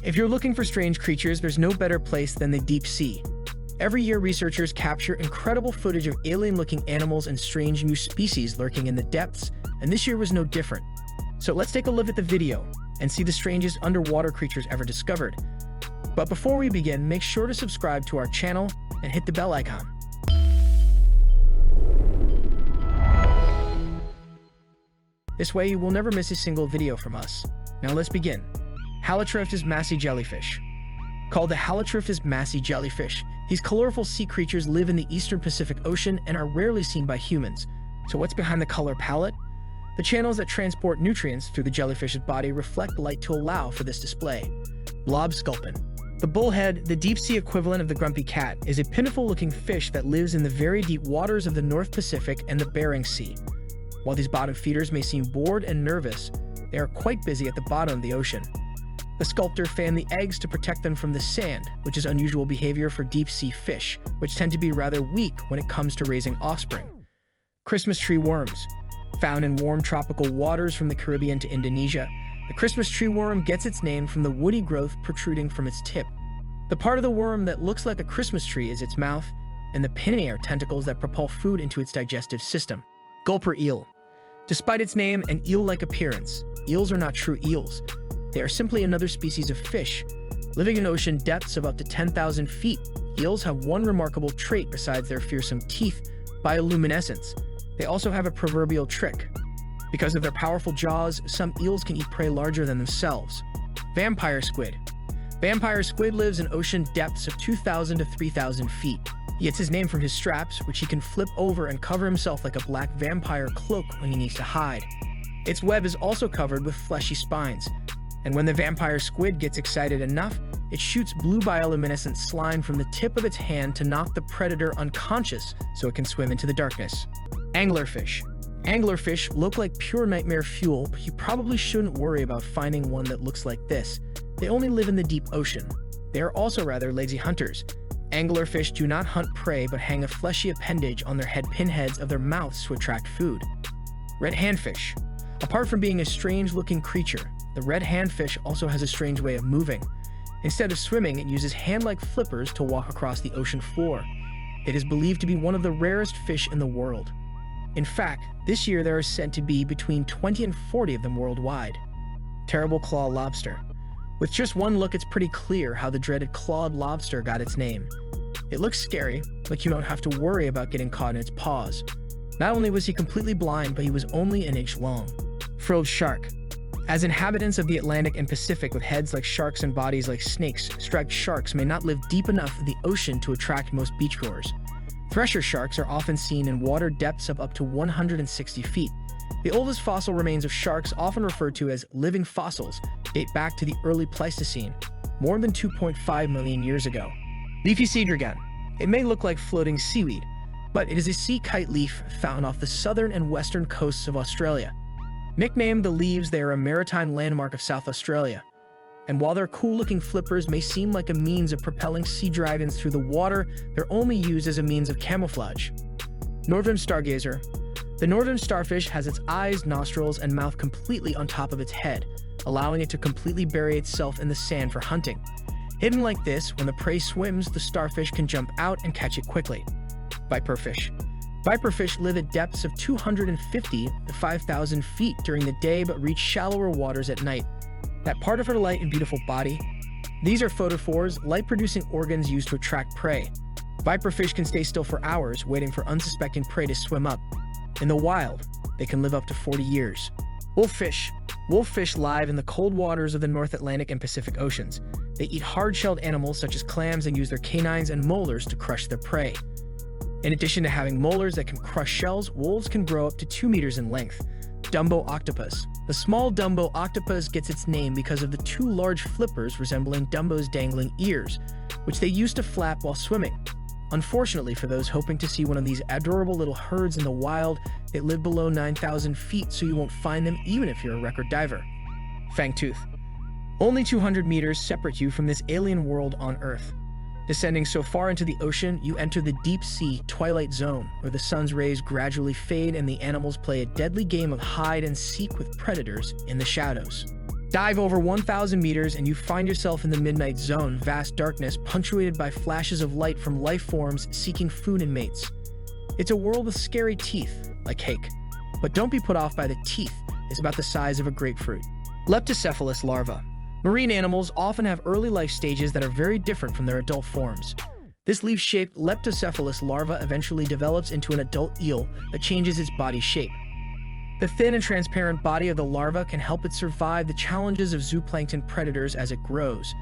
If you're looking for strange creatures, there's no better place than the deep sea. Every year, researchers capture incredible footage of alien-looking animals and strange new species lurking in the depths, and this year was no different. So let's take a look at the video and see the strangest underwater creatures ever discovered. But before we begin, make sure to subscribe to our channel and hit the bell icon. This way you will never miss a single video from us. Now let's begin. Halitrophes massey jellyfish. Called the Halitrophes massey jellyfish, these colorful sea creatures live in the eastern Pacific Ocean and are rarely seen by humans. So what's behind the color palette? The channels that transport nutrients through the jellyfish's body reflect light to allow for this display. Blob sculpin. The bullhead, the deep-sea equivalent of the grumpy cat, is a pinneful-looking fish that lives in the very deep waters of the North Pacific and the Bering Sea. While these bottom feeders may seem bored and nervous, they are quite busy at the bottom of the ocean. The sculptor fan the eggs to protect them from the sand, which is unusual behavior for deep-sea fish, which tend to be rather weak when it comes to raising offspring. Christmas tree worms. Found in warm tropical waters from the Caribbean to Indonesia, the Christmas tree worm gets its name from the woody growth protruding from its tip. The part of the worm that looks like a Christmas tree is its mouth, and the pinnae are tentacles that propel food into its digestive system. Gulper eel. Despite its name and eel-like appearance, eels are not true eels. They are simply another species of fish. Living in ocean depths of up to 10,000 feet, eels have one remarkable trait besides their fearsome teeth: bioluminescence. They also have a proverbial trick. Because of their powerful jaws, some eels can eat prey larger than themselves. Vampire squid. Vampire squid lives in ocean depths of 2,000 to 3,000 feet. He gets his name from his straps, which he can flip over and cover himself like a black vampire cloak when he needs to hide. Its web is also covered with fleshy spines, and when the vampire squid gets excited enough, it shoots blue bioluminescent slime from the tip of its hand to knock the predator unconscious so it can swim into the darkness. Anglerfish. Anglerfish look like pure nightmare fuel, but you probably shouldn't worry about finding one that looks like this. They only live in the deep ocean. They are also rather lazy hunters. Anglerfish do not hunt prey but hang a fleshy appendage on their head pinheads of their mouths to attract food. Red handfish. Apart from being a strange-looking creature, the red handfish also has a strange way of moving. Instead of swimming, it uses hand-like flippers to walk across the ocean floor. It is believed to be one of the rarest fish in the world. In fact, this year there are said to be between 20 and 40 of them worldwide. Terrible claw lobster. With just one look, it's pretty clear how the dreaded clawed lobster got its name. It looks scary, like you don't have to worry about getting caught in its paws. Not only was he completely blind, but he was only an inch long. Frilled shark. As inhabitants of the Atlantic and Pacific with heads like sharks and bodies like snakes, striped sharks may not live deep enough in the ocean to attract most beachgoers. Thresher sharks are often seen in water depths of up to 160 feet. The oldest fossil remains of sharks, often referred to as living fossils, date back to the early Pleistocene, more than 2.5 million years ago. Leafy sea dragon. It may look like floating seaweed, but it is a sea kite leaf found off the southern and western coasts of Australia. Nicknamed the leaves, they are a maritime landmark of South Australia. And while their cool-looking flippers may seem like a means of propelling sea dragons through the water, they're only used as a means of camouflage. Northern stargazer. The northern starfish has its eyes, nostrils, and mouth completely on top of its head, allowing it to completely bury itself in the sand for hunting. Hidden like this, when the prey swims, the starfish can jump out and catch it quickly. Viperfish. Viperfish live at depths of 250 to 5,000 feet during the day but reach shallower waters at night. That part of her light and beautiful body? These are photophores, light-producing organs used to attract prey. Viperfish can stay still for hours, waiting for unsuspecting prey to swim up. In the wild, they can live up to 40 years. Wolffish. Wolffish live in the cold waters of the North Atlantic and Pacific Oceans. They eat hard-shelled animals such as clams and use their canines and molars to crush their prey. In addition to having molars that can crush shells, wolves can grow up to 2 meters in length. Dumbo octopus. The small Dumbo octopus gets its name because of the two large flippers resembling Dumbo's dangling ears, which they use to flap while swimming. Unfortunately for those hoping to see one of these adorable little herds in the wild, they live below 9,000 feet, so you won't find them even if you're a record diver. Fangtooth. Only 200 meters separate you from this alien world on Earth. Descending so far into the ocean, you enter the deep sea twilight zone, where the sun's rays gradually fade and the animals play a deadly game of hide and seek with predators in the shadows. Dive over 1,000 meters and you find yourself in the midnight zone, vast darkness punctuated by flashes of light from life forms seeking food and mates. It's a world with scary teeth, like hake. But don't be put off by the teeth. It's about the size of a grapefruit. Leptocephalus larva. Marine animals often have early life stages that are very different from their adult forms. This leaf-shaped leptocephalus larva eventually develops into an adult eel that changes its body shape. The thin and transparent body of the larva can help it survive the challenges of zooplankton predators as it grows.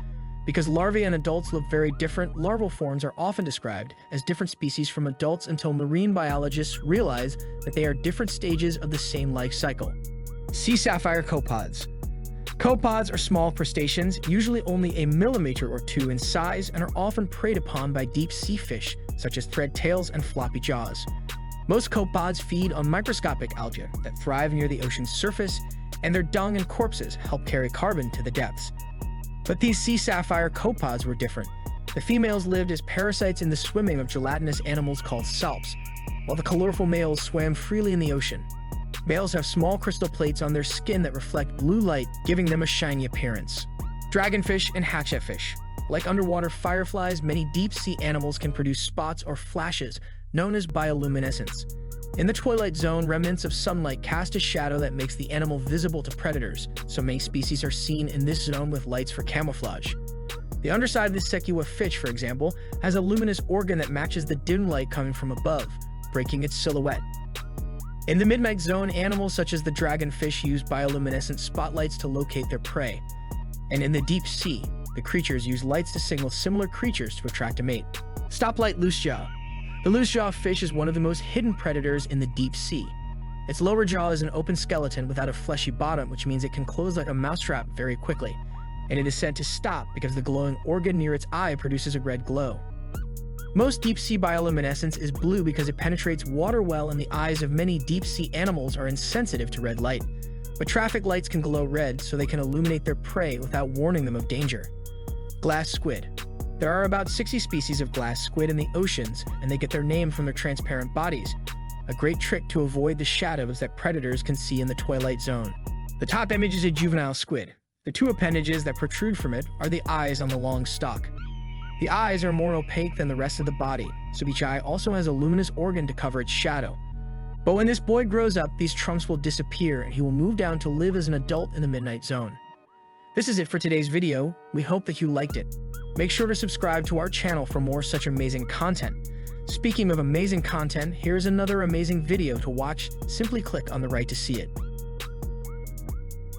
Because larvae and adults look very different, larval forms are often described as different species from adults until marine biologists realize that they are different stages of the same life cycle. Sea sapphire copepods. Copepods are small crustaceans, usually only a millimeter or two in size, and are often preyed upon by deep sea fish, such as thread tails and floppy jaws. Most copepods feed on microscopic algae that thrive near the ocean's surface, and their dung and corpses help carry carbon to the depths. But these sea sapphire copepods were different. The females lived as parasites in the swimming of gelatinous animals called salps, while the colorful males swam freely in the ocean. Males have small crystal plates on their skin that reflect blue light, giving them a shiny appearance. Dragonfish and hatchetfish. Like underwater fireflies, many deep-sea animals can produce spots or flashes, known as bioluminescence. In the twilight zone, remnants of sunlight cast a shadow that makes the animal visible to predators, so many species are seen in this zone with lights for camouflage. The underside of the Sequoia fish, for example, has a luminous organ that matches the dim light coming from above, breaking its silhouette. In the midnight zone, animals such as the dragonfish use bioluminescent spotlights to locate their prey. And in the deep sea, the creatures use lights to signal similar creatures to attract a mate. Stoplight loosejaw. The loosejaw fish is one of the most hidden predators in the deep sea. Its lower jaw is an open skeleton without a fleshy bottom, which means it can close like a mousetrap very quickly. And it is said to stop because the glowing organ near its eye produces a red glow. Most deep-sea bioluminescence is blue because it penetrates water well, and the eyes of many deep-sea animals are insensitive to red light. But traffic lights can glow red so they can illuminate their prey without warning them of danger. Glass squid. There are about 60 species of glass squid in the oceans, and they get their name from their transparent bodies, a great trick to avoid the shadows that predators can see in the twilight zone. The top image is a juvenile squid. The two appendages that protrude from it are the eyes on the long stalk. The eyes are more opaque than the rest of the body, so each eye also has a luminous organ to cover its shadow. But when this boy grows up, these trunks will disappear and he will move down to live as an adult in the midnight zone. This is it for today's video. We hope that you liked it. Make sure to subscribe to our channel for more such amazing content. Speaking of amazing content, here's another amazing video to watch. Simply click on the right to see it.